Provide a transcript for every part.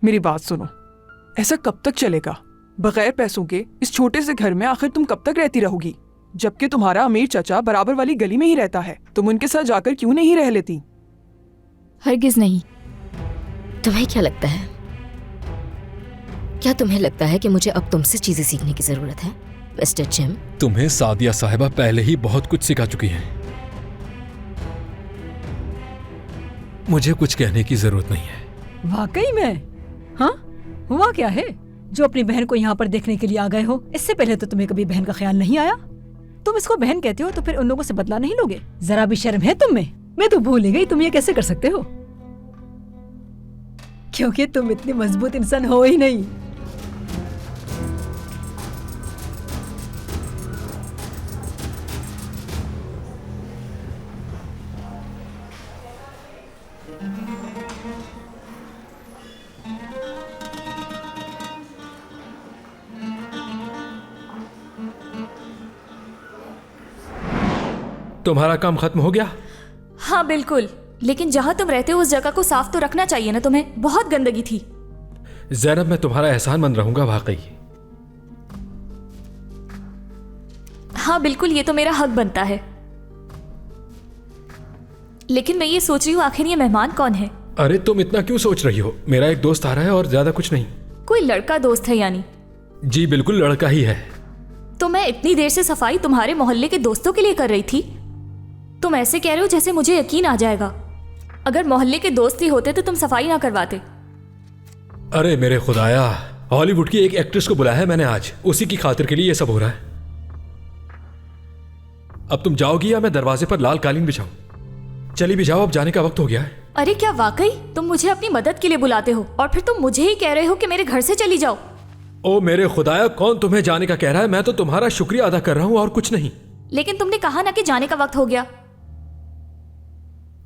मेरी बात सुनो, ऐसा कब तक चलेगा? बगैर पैसों के इस छोटे से घर में आखिर तुम कब तक रहती रहोगी? जबकि तुम्हारा अमीर चाचा बराबर वाली गली में ही रहता है, तुम उनके साथ जाकर क्यों नहीं रह लेती? हरगिज नहीं। तुम्हें क्या लगता है, क्या तुम्हें लगता है कि मुझे अब तुमसे चीजें सीखने की जरूरत है मिस्टर जिम? तुम्हें सादिया साहिबा पहले ही बहुत कुछ सिखा चुकी हैं। मुझे कुछ कहने की जरूरत नहीं है। वाकई में? हाँ, हुआ क्या है जो अपनी बहन को यहाँ पर देखने के लिए आ गए हो? इससे पहले तो तुम्हें कभी बहन का ख्याल नहीं आया। तुम इसको बहन कहते हो तो फिर उन लोगों से बदला नहीं लोगे? जरा भी शर्म है तुम में? मैं तो भूल ही गई तुम ये कैसे कर सकते हो, क्योंकि तुम इतनी मजबूत इंसान हो ही नहीं। तुम्हारा काम खत्म हो गया? हाँ बिल्कुल, लेकिन जहाँ तुम रहते हो उस जगह को साफ तो रखना चाहिए ना। तुम्हें बहुत गंदगी थी। ज़ैनब, मैं तुम्हारा एहसानमंद रहूंगा वाकई। हाँ बिल्कुल, ये तो मेरा हक बनता है। लेकिन मैं ये सोच रही हूँ आखिर ये मेहमान कौन है? अरे तुम इतना क्यों सोच रही हो? मेरा एक दोस्त आ रहा है और ज्यादा कुछ नहीं। कोई लड़का दोस्त है यानी? जी बिल्कुल, लड़का ही है। तो मैं इतनी देर से सफाई तुम्हारे मोहल्ले के दोस्तों के लिए कर रही थी। तुम ऐसे कह रहे हो जैसे मुझे यकीन आ जाएगा। अगर मोहल्ले के दोस्त ही होते तो तुम सफाई ना करवाते। अरे मेरे खुदाया, हॉलीवुड की एक एक्ट्रेस को बुलाया है मैंने आज, उसी की खातिर के लिए ये सब हो रहा है। अब तुम जाओगी या मैं दरवाजे पर लाल कालीन बिछाऊं? चली भी जाओ, अब जाने का वक्त हो गया है। अरे क्या वाकई तुम मुझे अपनी मदद के लिए बुलाते हो और फिर तुम मुझे ही कह रहे हो कि मेरे घर से चली जाओ? ओ मेरे खुदाया, कौन तुम्हें जाने का कह रहा है? मैं तो तुम्हारा शुक्रिया अदा कर रहा हूं और कुछ नहीं। लेकिन तुमने कहा ना कि जाने का वक्त हो गया।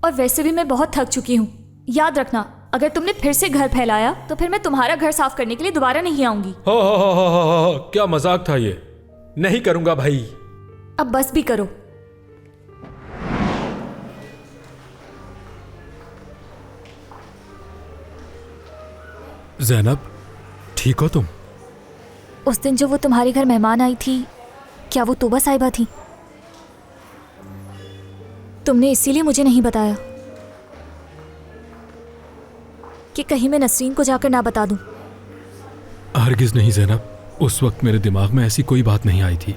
और वैसे भी मैं बहुत थक चुकी हूँ। याद रखना, अगर तुमने फिर से घर फैलाया तो फिर मैं तुम्हारा घर साफ करने के लिए दोबारा नहीं आऊंगी। हो, क्या मजाक था ये? नहीं करूंगा भाई। अब बस भी करो। ज़ैनब, ठीक हो तुम? उस दिन जो वो तुम्हारे घर मेहमान आई थी, क्या वो तोबा साहिबा थी? तुमने इसीलिए मुझे नहीं बताया कि कहीं मैं नसरीन को जाकर ना बता दूं। हरगिज नहीं ज़ैनब, उस वक्त मेरे दिमाग में ऐसी कोई बात नहीं आई थी।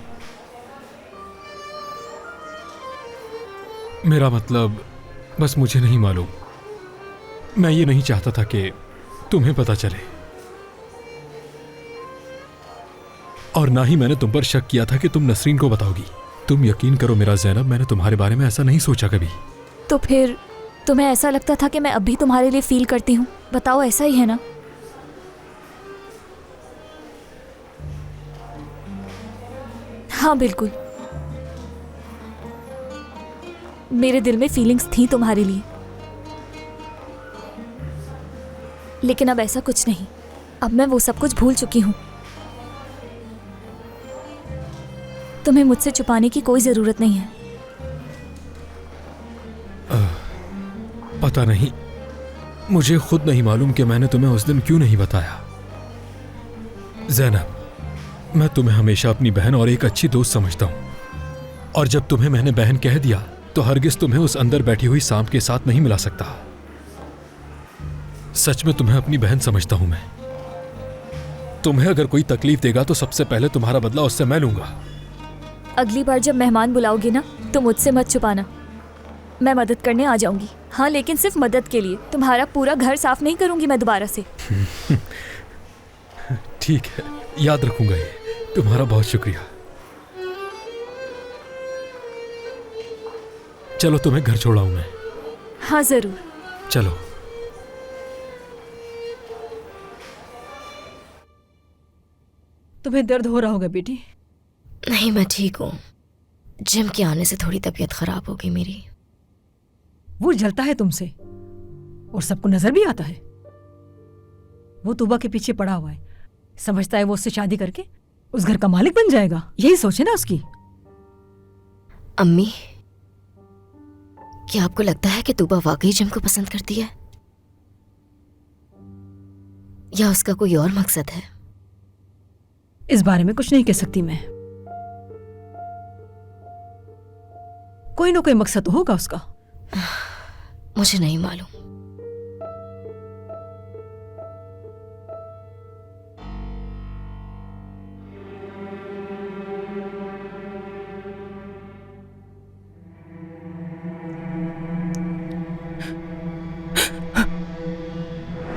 मेरा मतलब, बस मुझे नहीं मालूम। मैं ये नहीं चाहता था कि तुम्हें पता चले, और ना ही मैंने तुम पर शक किया था कि तुम नसरीन को बताओगी। तुम यकीन करो मेरा ज़ैनब, मैंने तुम्हारे बारे में ऐसा नहीं सोचा कभी। तो फिर तुम्हें ऐसा लगता था कि मैं अब भी तुम्हारे लिए फील करती हूँ? बताओ, ऐसा ही है ना? हाँ बिल्कुल, मेरे दिल में फीलिंग्स थी तुम्हारे लिए, लेकिन अब ऐसा कुछ नहीं। अब मैं वो सब कुछ भूल चुकी हूँ। तुम्हें मुझसे छुपाने की कोई जरूरत नहीं है। पता नहीं, मुझे खुद नहीं मालूम कि मैंने तुम्हें उस दिन क्यों नहीं बताया। ज़ैनब, मैं तुम्हें हमेशा अपनी बहन और एक अच्छी दोस्त समझता हूं, और जब तुम्हें मैंने बहन कह दिया तो हरगिज तुम्हें उस अंदर बैठी हुई सांप के साथ नहीं मिला सकता। सच में तुम्हें अपनी बहन समझता हूं मैं। तुम्हें अगर कोई तकलीफ देगा तो सबसे पहले तुम्हारा बदला उससे मैं लूंगा। अगली बार जब मेहमान बुलाओगे ना तो मुझसे मत छुपाना। मैं मदद करने आ जाऊंगी। हाँ, लेकिन सिर्फ मदद के लिए। तुम्हारा पूरा घर साफ नहीं करूंगी मैं दोबारा से। ठीक है, याद रखूंगा ये। तुम्हारा बहुत शुक्रिया। चलो तुम्हें घर छोड़ाऊं मैं। हाँ जरूर। चलो। तुम्हें दर्द हो रहा होगा बेटी? नहीं, मैं ठीक हूँ। जिम के आने से थोड़ी तबीयत खराब हो गई मेरी। वो जलता है तुमसे और सबको नजर भी आता है। वो तूबा के पीछे पड़ा हुआ है, समझता है वो उससे शादी करके उस घर का मालिक बन जाएगा। यही सोचे ना उसकी। अम्मी, क्या आपको लगता है कि तूबा वाकई जिम को पसंद करती है? या उसका कोई और मकसद है? इस बारे में कुछ नहीं कह सकती मैं। कोई ना कोई मकसद तो होगा उसका। मुझे नहीं मालूम।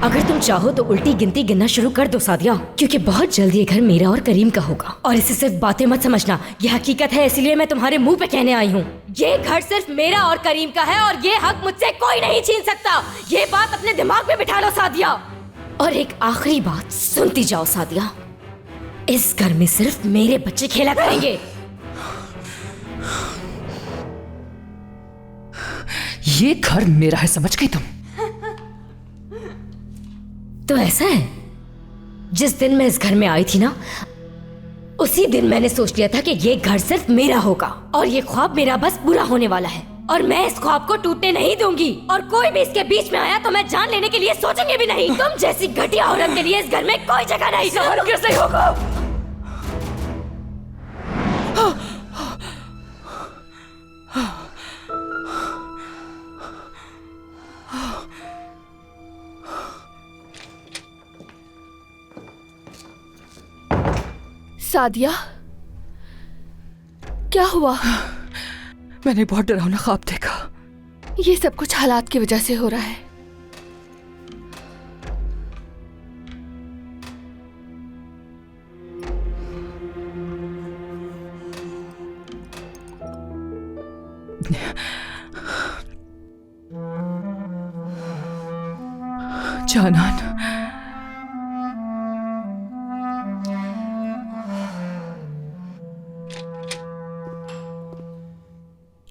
अगर तुम चाहो तो उल्टी गिनती गिनना शुरू कर दो सादिया, क्योंकि बहुत जल्द ये घर मेरा और करीम का होगा। और इसे सिर्फ बातें मत समझना, ये हकीकत है, इसलिए मैं तुम्हारे मुंह पे कहने आई हूँ। ये घर सिर्फ मेरा और करीम का है और ये हक मुझसे कोई नहीं छीन सकता। ये बात अपने दिमाग में बिठा लो सादिया। और एक आखिरी बात सुनती जाओ सादिया, इस घर में सिर्फ मेरे बच्चे खेला करेंगे। ये घर मेरा है, समझ गई तुम? तो ऐसा है, जिस दिन मैं इस घर में आई थी ना, उसी दिन मैंने सोच लिया था कि ये घर सिर्फ मेरा होगा और ये ख्वाब मेरा बस पूरा होने वाला है और मैं इस ख्वाब को टूटने नहीं दूंगी। और कोई भी इसके बीच में आया तो मैं जान लेने के लिए सोचूंगी भी नहीं। तुम जैसी घटिया औरत के लिए इस घर में कोई जगह नहीं। कैसे होगा? सादिया, क्या हुआ? मैंने बहुत डरावना ख्वाब देखा। ये सब कुछ हालात की वजह से हो रहा है। जानान,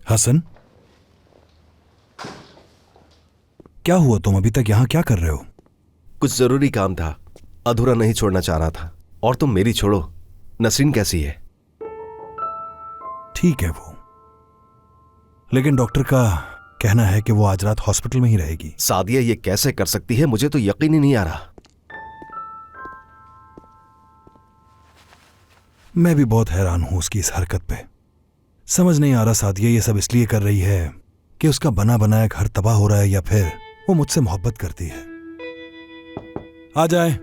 हसन, क्या हुआ? तुम अभी तक यहाँ क्या कर रहे हो? कुछ जरूरी काम था, अधूरा नहीं छोड़ना चाह रहा था। और तुम मेरी छोड़ो, नसरीन कैसी है? ठीक है वो, लेकिन डॉक्टर का कहना है कि वो आज रात हॉस्पिटल में ही रहेगी। सादिया ये कैसे कर सकती है? मुझे तो यकीन ही नहीं आ रहा। मैं भी बहुत हैरान हूं उसकी इस हरकत पे। समझ नहीं आ रहा सादिया ये सब इसलिए कर रही है कि उसका बना बनाया घर तबाह हो रहा है या फिर वो मुझसे मोहब्बत करती है। आ जाए।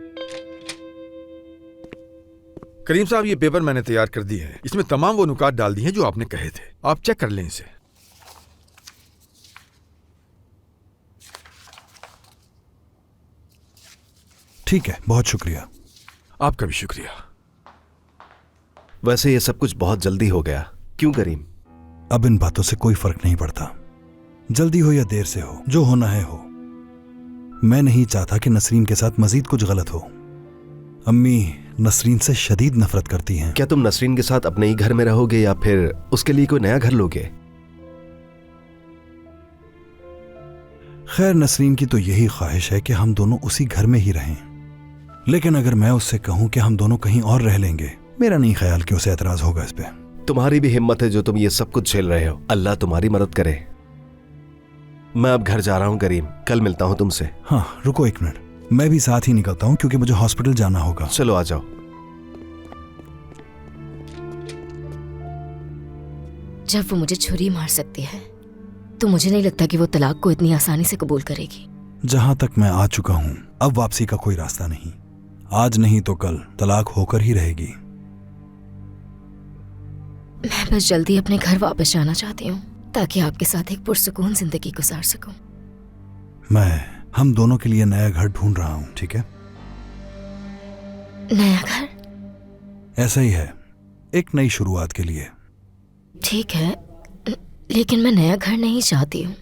करीम साहब, ये पेपर मैंने तैयार कर दिए हैं। इसमें तमाम वो नुकात डाल दिए हैं जो आपने कहे थे। आप चेक कर लें इसे। ठीक है, बहुत शुक्रिया। आपका भी शुक्रिया। वैसे ये सब कुछ बहुत जल्दी हो गया, क्यों करीम? अब इन बातों से कोई फर्क नहीं पड़ता, जल्दी हो या देर से हो, जो होना है हो। मैं नहीं चाहता कि नसरीन के साथ मजीद कुछ गलत हो। अम्मी नसरीन से शदीद नफरत करती हैं। क्या तुम नसरीन के साथ अपने ही घर में रहोगे या फिर उसके लिए कोई नया घर लोगे? खैर, नसरीन की तो यही ख्वाहिश है कि हम दोनों उसी घर में ही रहें, लेकिन अगर मैं उससे कहूं कि हम दोनों कहीं और रह लेंगे, मेरा नहीं ख्याल कि उसे एतराज होगा इस पे। तुम्हारी भी हिम्मत है जो तुम ये सब कुछ झेल रहे हो। अल्लाह तुम्हारी मदद करे। मैं अब घर जा रहा हूं करीम, कल मिलता हूं तुमसे। हाँ, रुको एक मिनट, मैं भी साथ ही निकलता हूं क्योंकि मुझे हॉस्पिटल जाना होगा। चलो आ जाओ। जब वो मुझे छुरी मार सकती है तो मुझे नहीं लगता कि वो तलाक को इतनी आसानी से कबूल करेगी। जहां तक मैं आ चुका हूं, अब वापसी का कोई रास्ता नहीं। आज नहीं तो कल तलाक होकर ही रहेगी। मैं बस जल्दी अपने घर वापस जाना चाहती हूँ ताकि आपके साथ एक पुरसुकून जिंदगी गुजार सकूं। हम दोनों के लिए नया घर ढूंढ रहा हूं, ठीक है? नया घर? ऐसा ही है, एक नई शुरुआत के लिए। ठीक है, लेकिन मैं नया घर नहीं चाहती हूँ।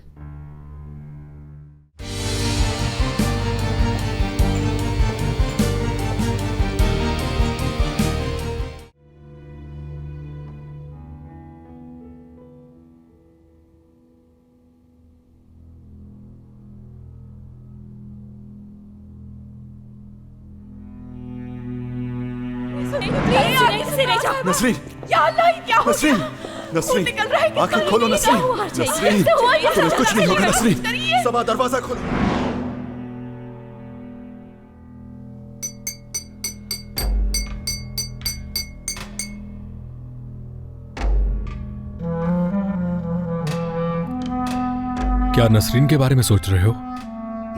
नसरीन, नसरीन, नसरीन, आंखें खोलो नसरीन, नसरीन, तुम्हें कुछ नहीं होगा नसरीन। सबा दरवाजा खोलो। क्या नसरीन के बारे में सोच रहे हो?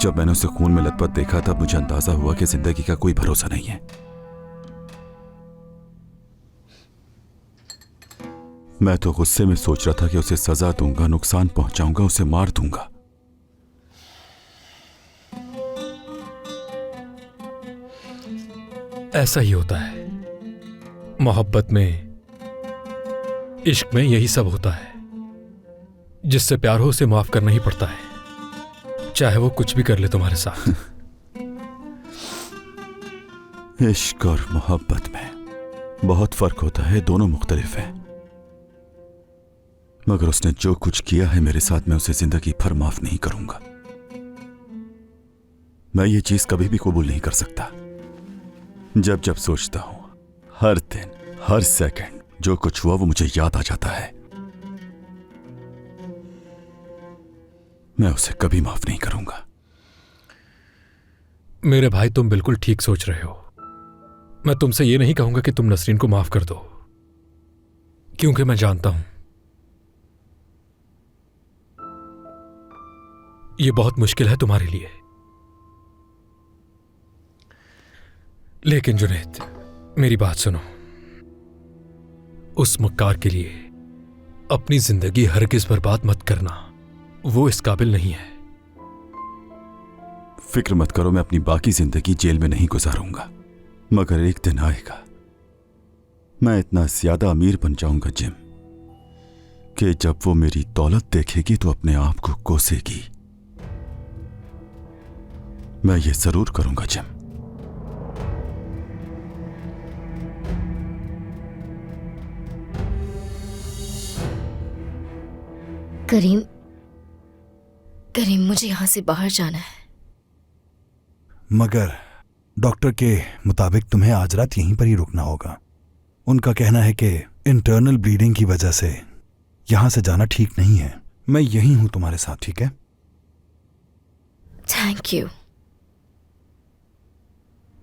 जब मैंने उसे खून में लथपथ देखा तब मुझे अंदाजा हुआ कि जिंदगी का कोई भरोसा नहीं है। मैं तो गुस्से में सोच रहा था कि उसे सजा दूंगा, नुकसान पहुंचाऊंगा, उसे मार दूंगा। ऐसा ही होता है मोहब्बत में, इश्क में यही सब होता है। जिससे प्यार हो उसे माफ करना ही पड़ता है, चाहे वो कुछ भी कर ले तुम्हारे साथ। इश्क और मोहब्बत में बहुत फर्क होता है, दोनों मुख्तलिफ हैं। मगर उसने जो कुछ किया है मेरे साथ, मैं उसे जिंदगी भर माफ नहीं करूंगा। मैं ये चीज कभी भी कबूल नहीं कर सकता। जब जब सोचता हूं, हर दिन हर सेकंड जो कुछ हुआ वो मुझे याद आ जाता है। मैं उसे कभी माफ नहीं करूंगा। मेरे भाई, तुम बिल्कुल ठीक सोच रहे हो। मैं तुमसे ये नहीं कहूंगा कि तुम नसरीन को माफ कर दो, क्योंकि मैं जानता हूं ये बहुत मुश्किल है तुम्हारे लिए। लेकिन जुनैद, मेरी बात सुनो। उस मक्कार के लिए अपनी जिंदगी हरगिज बर्बाद मत करना, वो इस काबिल नहीं है। फिक्र मत करो, मैं अपनी बाकी जिंदगी जेल में नहीं गुजारूंगा। मगर एक दिन आएगा, मैं इतना ज्यादा अमीर बन जाऊंगा जिम, कि जब वो मेरी दौलत देखेगी तो अपने आप को कोसेगी। मैं ये जरूर करूंगा जिम। करीम, मुझे यहां से बाहर जाना है। मगर डॉक्टर के मुताबिक तुम्हें आज रात यहीं पर ही रुकना होगा। उनका कहना है कि इंटरनल ब्लीडिंग की वजह से यहां से जाना ठीक नहीं है। मैं यहीं हूं तुम्हारे साथ, ठीक है? Thank you.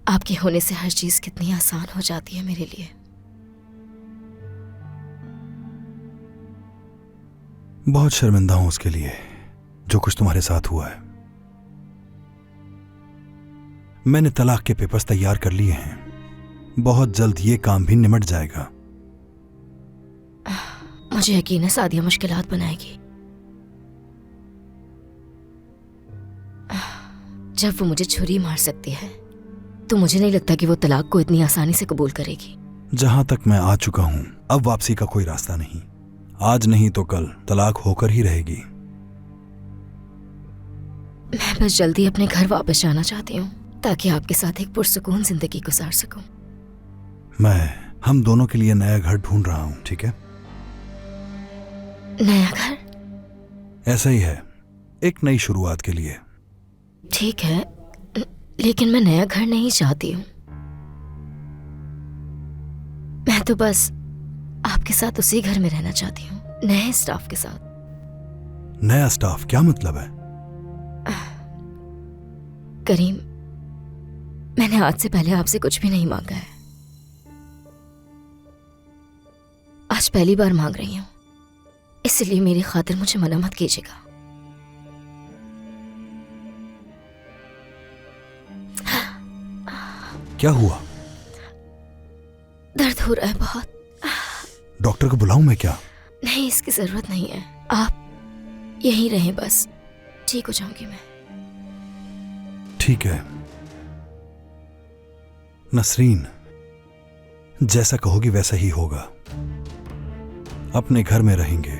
आपके होने से हर चीज कितनी आसान हो जाती है मेरे लिए। बहुत शर्मिंदा हूं उसके लिए जो कुछ तुम्हारे साथ हुआ है। मैंने तलाक के पेपर्स तैयार कर लिए हैं। बहुत जल्द ये काम भी निमट जाएगा। मुझे यकीन है सादिया मुश्किलात बनाएगी। जब वो मुझे छुरी मार सकती है तो मुझे नहीं लगता कि वो तलाक को इतनी आसानी से कबूल करेगी। जहां तक मैं आ चुका हूं, अब वापसी का कोई रास्ता नहीं। आज नहीं तो कल तलाक होकर ही रहेगी। मैं बस जल्दी अपने घर वापस जाना चाहती हूँ ताकि आपके साथ एक पुरसुकून जिंदगी गुजार सकूं। हम दोनों के लिए नया घर ढूंढ रहा हूं, ठीक है? नया घर? ऐसा ही है, एक नई शुरुआत के लिए। ठीक है, लेकिन मैं नया घर नहीं चाहती हूँ। मैं तो बस आपके साथ उसी घर में रहना चाहती हूँ, नए स्टाफ के साथ। नया स्टाफ क्या मतलब है? करीम, मैंने आज से पहले आपसे कुछ भी नहीं मांगा है। आज पहली बार मांग रही हूँ, इसलिए मेरी खातिर मुझे मना मत कीजिएगा। क्या हुआ? दर्द हो रहा है बहुत। डॉक्टर को बुलाऊं मैं क्या? नहीं, इसकी जरूरत नहीं है। आप यहीं रहें, बस ठीक हो जाऊंगी मैं। ठीक है नसरीन, जैसा कहोगी वैसा ही होगा। अपने घर में रहेंगे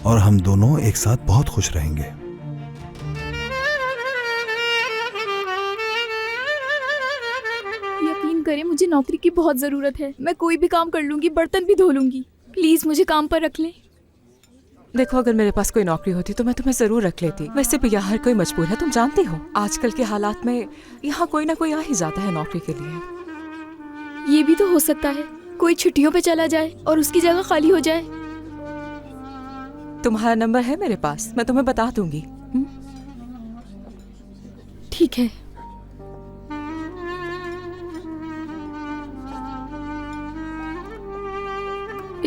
और हम दोनों एक साथ बहुत खुश रहेंगे। यकीन करें, मुझे नौकरी की बहुत ज़रूरत है। मैं कोई भी काम कर लूंगी, बर्तन भी धो लूंगी। प्लीज़ मुझे काम पर रख लें। देखो, अगर मेरे पास कोई नौकरी होती तो मैं तुम्हें जरूर रख लेती। वैसे भी यहाँ हर कोई मजबूर है, तुम जानती हो। आजकल के हालात में यहाँ कोई ना कोई आ ही जाता है नौकरी के लिए। ये भी तो हो सकता है कोई छुट्टियों पे चला जाए और उसकी जगह खाली हो जाए। तुम्हारा नंबर है मेरे पास, मैं तुम्हें बता दूंगी। ठीक है।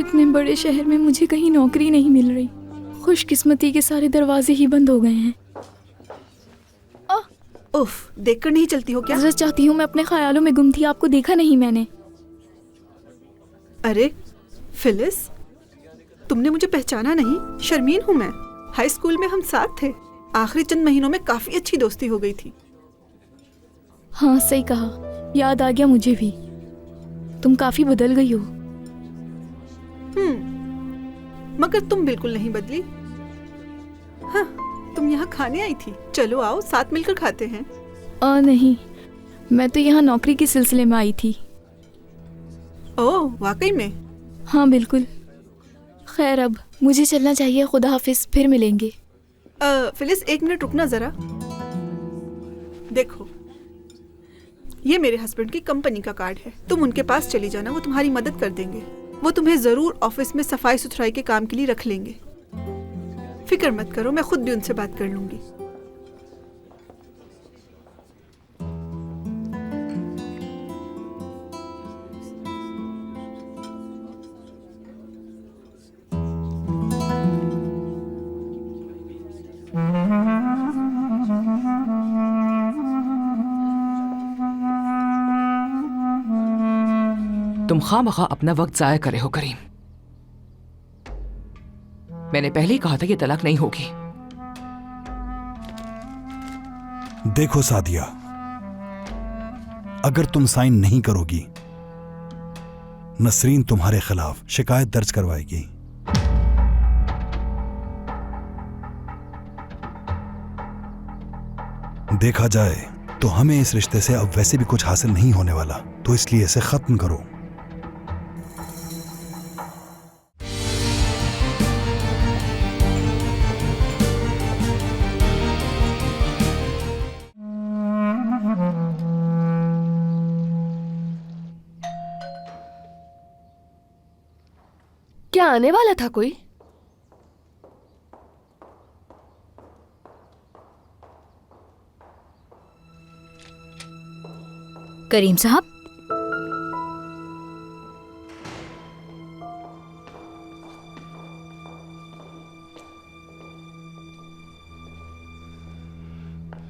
इतने बड़े शहर में मुझे कहीं नौकरी नहीं मिल रही। खुशकिस्मती के सारे दरवाजे ही बंद हो गए हैं। उफ, देखकर नहीं चलती हो क्या? जरा चाहती हूँ, मैं अपने ख्यालों में गुम थी, आपको देखा नहीं मैंने। अरे फिलिस, तुमने मुझे पहचाना नहीं? शर्मीन हूँ मैं। हाई स्कूल में हम साथ थे। आखिरी चंद महीनों में काफी अच्छी दोस्ती हो गई थी। हाँ सही कहा, याद आ गया मुझे भी। तुम काफी बदल गई हो। मगर तुम बिल्कुल नहीं बदली। हाँ, तुम यहाँ खाने आई थी। चलो आओ, साथ मिलकर खाते हैं। नहीं, मैं तो यहाँ नौकरी के सिलसिले में आई थी। ओह, वाकई में? हाँ बिल्कुल। खैर, अब मुझे चलना चाहिए। खुदा हाफिज, फिर मिलेंगे। फिलिस, 1 मिनट रुकना जरा। देखो, ये मेरे हस्बैंड की कंपनी का कार्ड है। तुम उनके पास चली जाना, वो तुम्हारी मदद कर देंगे। वो तुम्हें जरूर ऑफिस में सफाई सुथराई के काम के लिए रख लेंगे। फिक्र मत करो, मैं खुद भी उनसे बात कर लूंगी। तुम खामखा अपना वक्त जाया करे हो करीम। मैंने पहले ही कहा था कि तलाक नहीं होगी। देखो सादिया, अगर तुम साइन नहीं करोगी, नसरीन तुम्हारे खिलाफ शिकायत दर्ज करवाएगी। देखा जाए तो हमें इस रिश्ते से अब वैसे भी कुछ हासिल नहीं होने वाला, तो इसलिए इसे खत्म करो। क्या आने वाला था कोई? करीम साहब,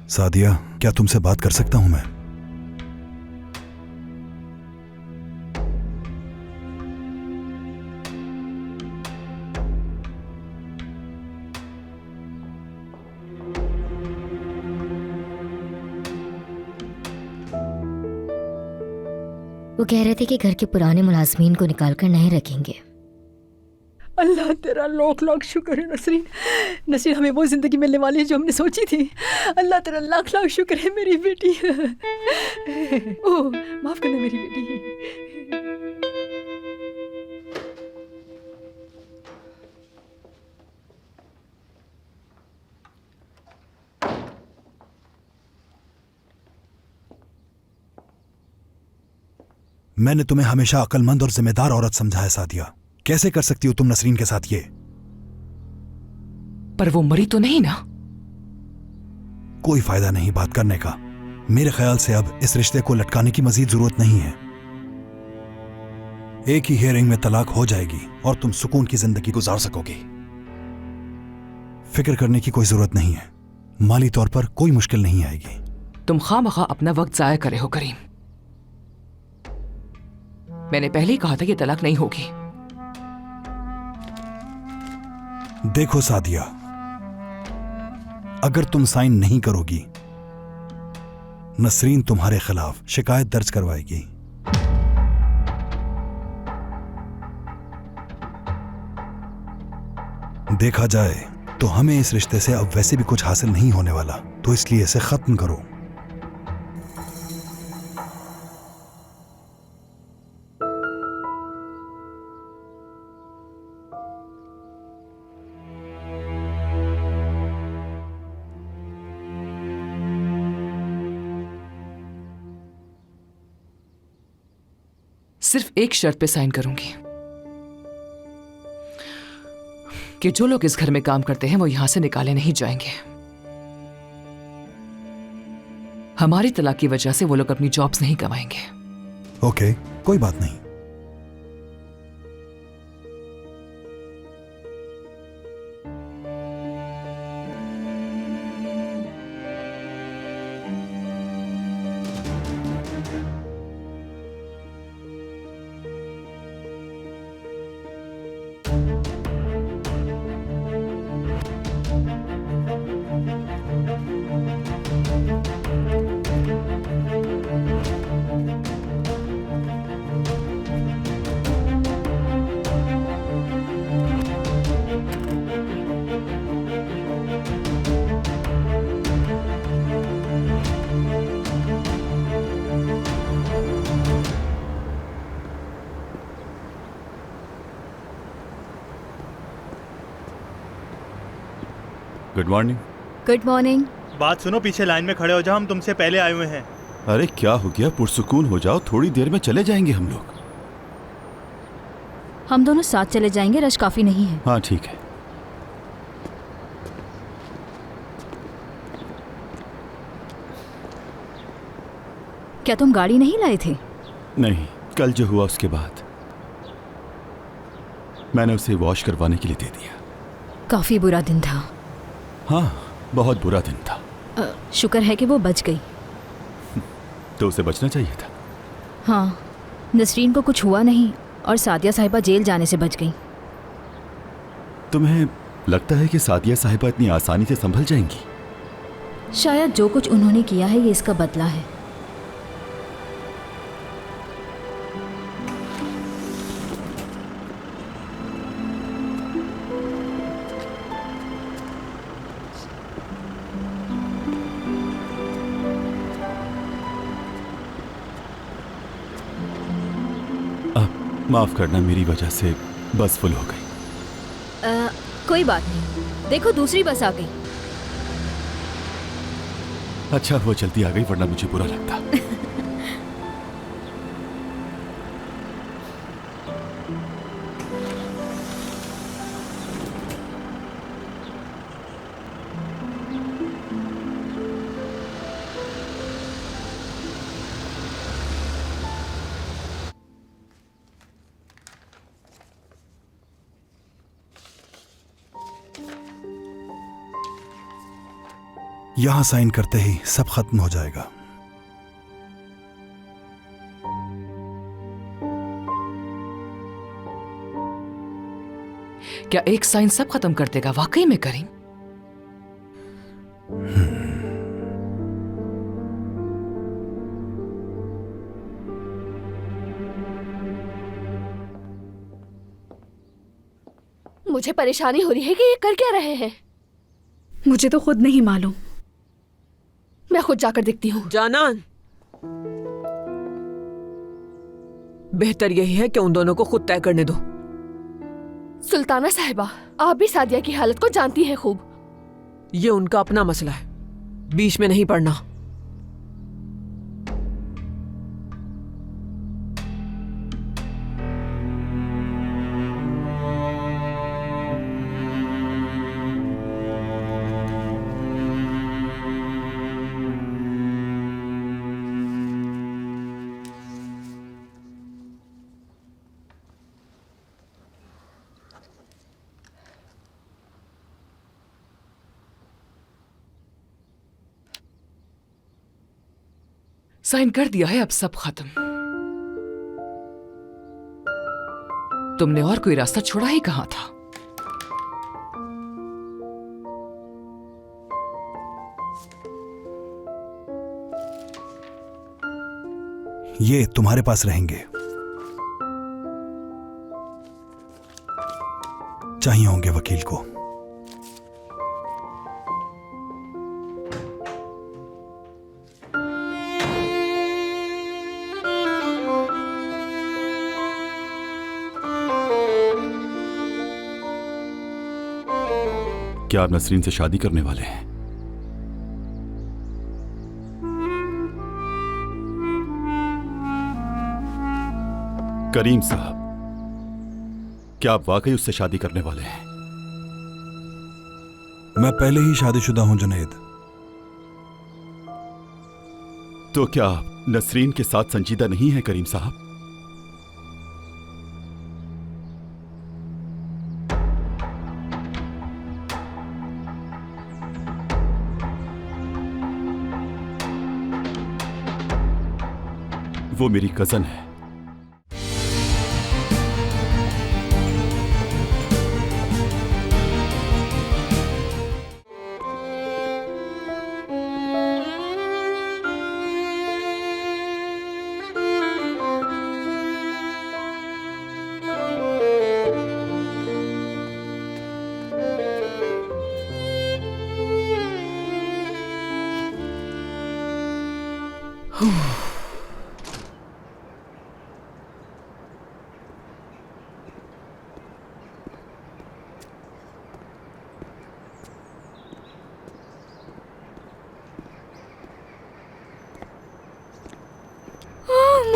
सादिया, क्या तुमसे बात कर सकता हूं मैं? वो कह रहे थे कि घर के पुराने मुलाजमीन को निकालकर नहीं रखेंगे। अल्लाह तेरा लाख लाख शुक्र है नसरीन। नसरीन, हमें वो जिंदगी मिलने वाली है जो हमने सोची थी। अल्लाह तेरा लाख लाख शुक्र है मेरी बेटी। ओह, माफ करना मेरी बेटी। मैंने तुम्हें हमेशा अक्लमंद और जिम्मेदार औरत समझा है सादिया। कैसे कर सकती हो तुम नसरीन के साथ ये? पर वो मरी तो नहीं ना? कोई फायदा नहीं बात करने का। मेरे ख्याल से अब इस रिश्ते को लटकाने की मजीद जरूरत नहीं है। एक ही हियरिंग में तलाक हो जाएगी और तुम सुकून की जिंदगी गुजार सकोगी। फिक्र करने की कोई जरूरत नहीं है। माली तौर पर कोई मुश्किल नहीं आएगी। तुम खामखा अपना वक्त जाया करे हो करीम। मैंने पहले ही कहा था कि तलाक नहीं होगी। देखो सादिया, अगर तुम साइन नहीं करोगी, नसरीन तुम्हारे खिलाफ शिकायत दर्ज करवाएगी। देखा जाए तो हमें इस रिश्ते से अब वैसे भी कुछ हासिल नहीं होने वाला, तो इसलिए इसे खत्म करो। सिर्फ एक शर्त पे साइन करूंगी कि जो लोग इस घर में काम करते हैं वो यहां से निकाले नहीं जाएंगे। हमारी तलाक की वजह से वो लोग अपनी जॉब्स नहीं गंवाएंगे। ओके, कोई बात नहीं। Good morning. Good morning. बात सुनो, पीछे लाइन में खड़े हो जाओ, हम तुमसे पहले आए हुए हैं। अरे क्या हो गया, पुरसुकून हो जाओ, थोड़ी देर में चले जाएंगे हम लोग। हम दोनों साथ चले जाएंगे, रश काफी नहीं है। हाँ ठीक है। क्या तुम गाड़ी नहीं लाए थे? नहीं, कल जो हुआ उसके बाद मैंने उसे वॉश करवाने के लिए दे दिया। काफी बुरा दिन था। हाँ, बहुत बुरा दिन था। शुक्र है कि वो बच गई। तो उसे बचना चाहिए था। हाँ, नसरीन को कुछ हुआ नहीं और सादिया साहिबा जेल जाने से बच गई। तुम्हें लगता है कि सादिया साहिबा इतनी आसानी से संभल जाएंगी? शायद जो कुछ उन्होंने किया है ये इसका बदला है। माफ करना, मेरी वजह से बस फुल हो गई। कोई बात नहीं, देखो दूसरी बस आ गई। अच्छा वो जल्दी आ गई, वरना मुझे बुरा लगता। यहां साइन करते ही सब खत्म हो जाएगा। क्या एक साइन सब खत्म कर देगा वाकई में करीम? मुझे परेशानी हो रही है कि ये कर क्या रहे हैं। मुझे तो खुद नहीं मालूम। मैं खुद जाकर देखती हूँ। जानान, बेहतर यही है कि उन दोनों को खुद तय करने दो। सुल्ताना साहिबा, आप भी सादिया की हालत को जानती हैं खूब। ये उनका अपना मसला है, बीच में नहीं पड़ना। साइन कर दिया है, अब सब खत्म। तुमने और कोई रास्ता छोड़ा ही कहां था? ये तुम्हारे पास रहेंगे, चाहिए होंगे वकील को। क्या आप नसरीन से शादी करने वाले हैं? करीम साहब, क्या आप वाकई उससे शादी करने वाले हैं? मैं पहले ही शादीशुदा हूं जुनैद। तो क्या आप नसरीन के साथ संजीदा नहीं है करीम साहब? वो मेरी कजन है।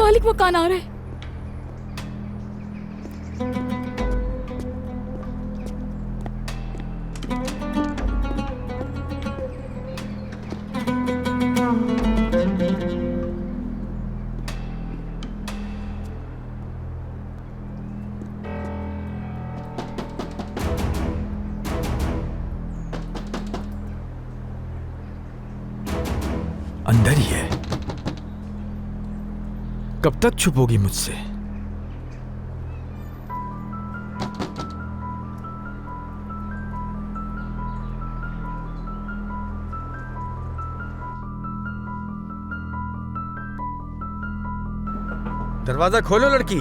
मालिक मकान आ रहा है। अंदर ही है। कब तक छुपोगी मुझसे? दरवाजा खोलो लड़की।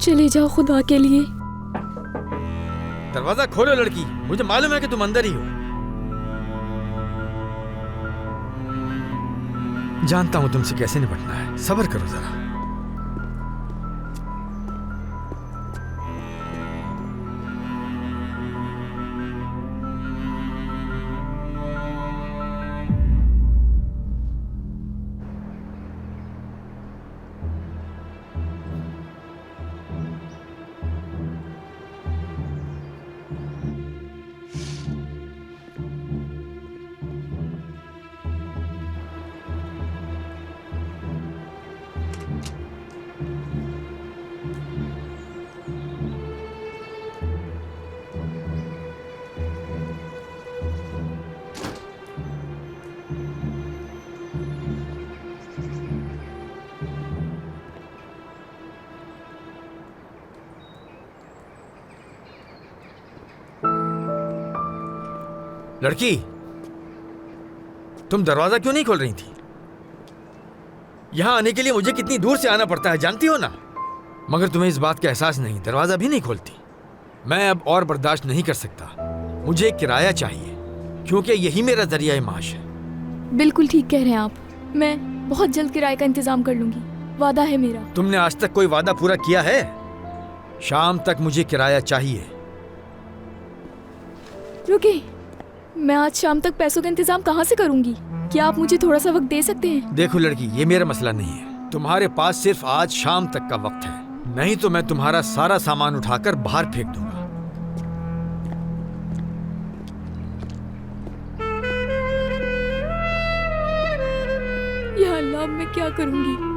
चले जाओ खुदा के लिए। दरवाजा खोलो लड़की, मुझे मालूम है कि तुम अंदर ही हो। जानता हूं तुमसे कैसे निपटना है, सब्र करो जरा। लड़की, तुम दरवाजा क्यों नहीं खोल रही थी? यहां आने के लिए मुझे कितनी दूर से आना पड़ता है जानती हो ना? मगर तुम्हें इस बात का एहसास नहीं, दरवाजा भी नहीं खोलती। मैं अब और बर्दाश्त नहीं कर सकता। मुझे किराया चाहिए क्योंकि यही मेरा जरिया माश है। बिल्कुल ठीक कह रहे हैं आप। मैं बहुत जल्द किराए का इंतजाम कर लूंगी, वादा है मेरा। तुमने आज तक कोई वादा पूरा किया है? शाम तक मुझे किराया चाहिए। रुकिए, मैं आज शाम तक पैसों का इंतजाम कहाँ से करूंगी? क्या आप मुझे थोड़ा सा वक्त दे सकते हैं? देखो लड़की, ये मेरा मसला नहीं है। तुम्हारे पास सिर्फ आज शाम तक का वक्त है, नहीं तो मैं तुम्हारा सारा सामान उठाकर बाहर फेंक दूंगा। या अल्लाह, अब मैं क्या करूंगी?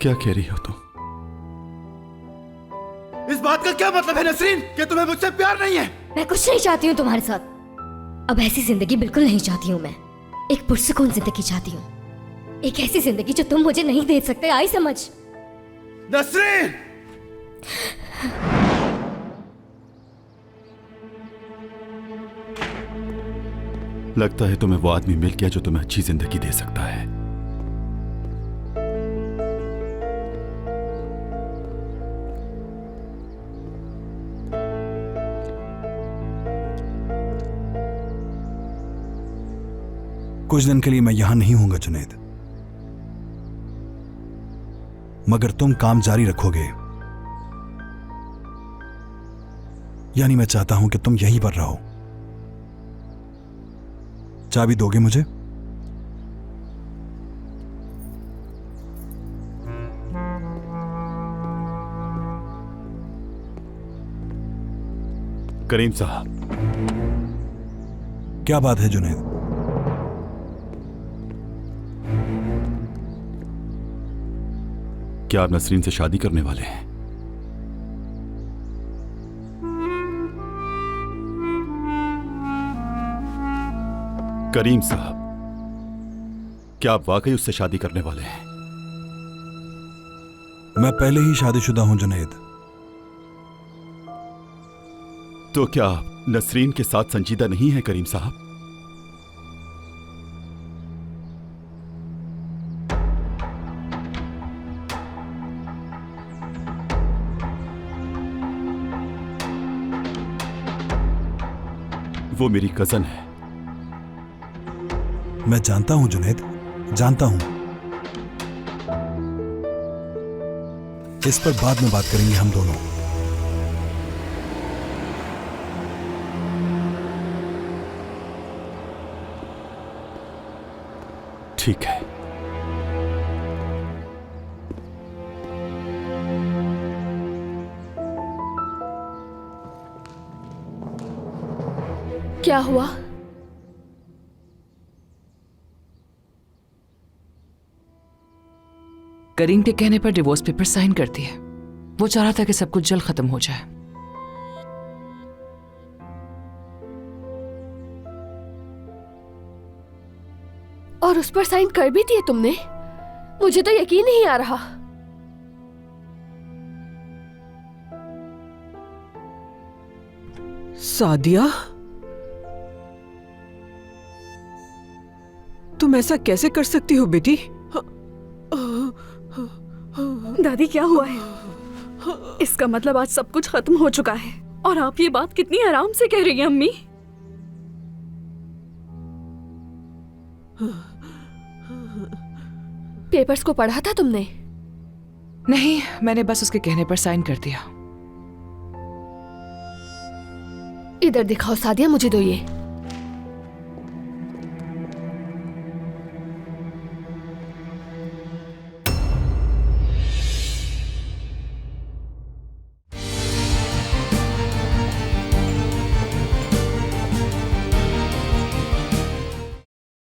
क्या कह रही हो तुम? इस बात का क्या मतलब है नसरीन कि तुम्हें मुझसे प्यार नहीं है? मैं कुछ नहीं चाहती हूँ तुम्हारे साथ। अब ऐसी जिंदगी बिल्कुल नहीं चाहती हूँ मैं। एक पुरसुकून जिंदगी चाहती हूँ, एक ऐसी जिंदगी जो तुम मुझे नहीं दे सकते। आई समझ? नसरीन! लगता है तुम्हें वो आदमी मिल गया जो तुम्हें अच्छी जिंदगी दे सकता है। कुछ दिन के लिए मैं यहां नहीं हूंगा जुनैद, मगर तुम काम जारी रखोगे। यानी मैं चाहता हूं कि तुम यहीं पर रहो। चाबी दोगे मुझे? करीम साहब। क्या बात है जुनैद? क्या आप नसरीन से शादी करने वाले हैं? करीम साहब, क्या आप वाकई उससे शादी करने वाले हैं? मैं पहले ही शादीशुदा हूं जुनैद। तो क्या आप नसरीन के साथ संजीदा नहीं है करीम साहब? वो मेरी कजन है। मैं जानता हूं जुनैद, जानता हूं। इस पर बाद में बात करेंगे हम दोनों। ठीक है। क्या हुआ? करीम के कहने पर डिवोर्स पेपर साइन करती है। वो चाह रहा था कि सब कुछ जल्द खत्म हो जाए। और उस पर साइन कर भी दिए तुमने? मुझे तो यकीन नहीं आ रहा। सादिया, तुम ऐसा कैसे कर सकती हो बेटी? दादी क्या हुआ है? इसका मतलब आज सब कुछ खत्म हो चुका है और आप ये बात कितनी आराम से कह रही हैं अम्मी। पेपर्स को पढ़ा था तुमने? नहीं, मैंने बस उसके कहने पर साइन कर दिया। इधर दिखाओ सादिया, मुझे दो ये।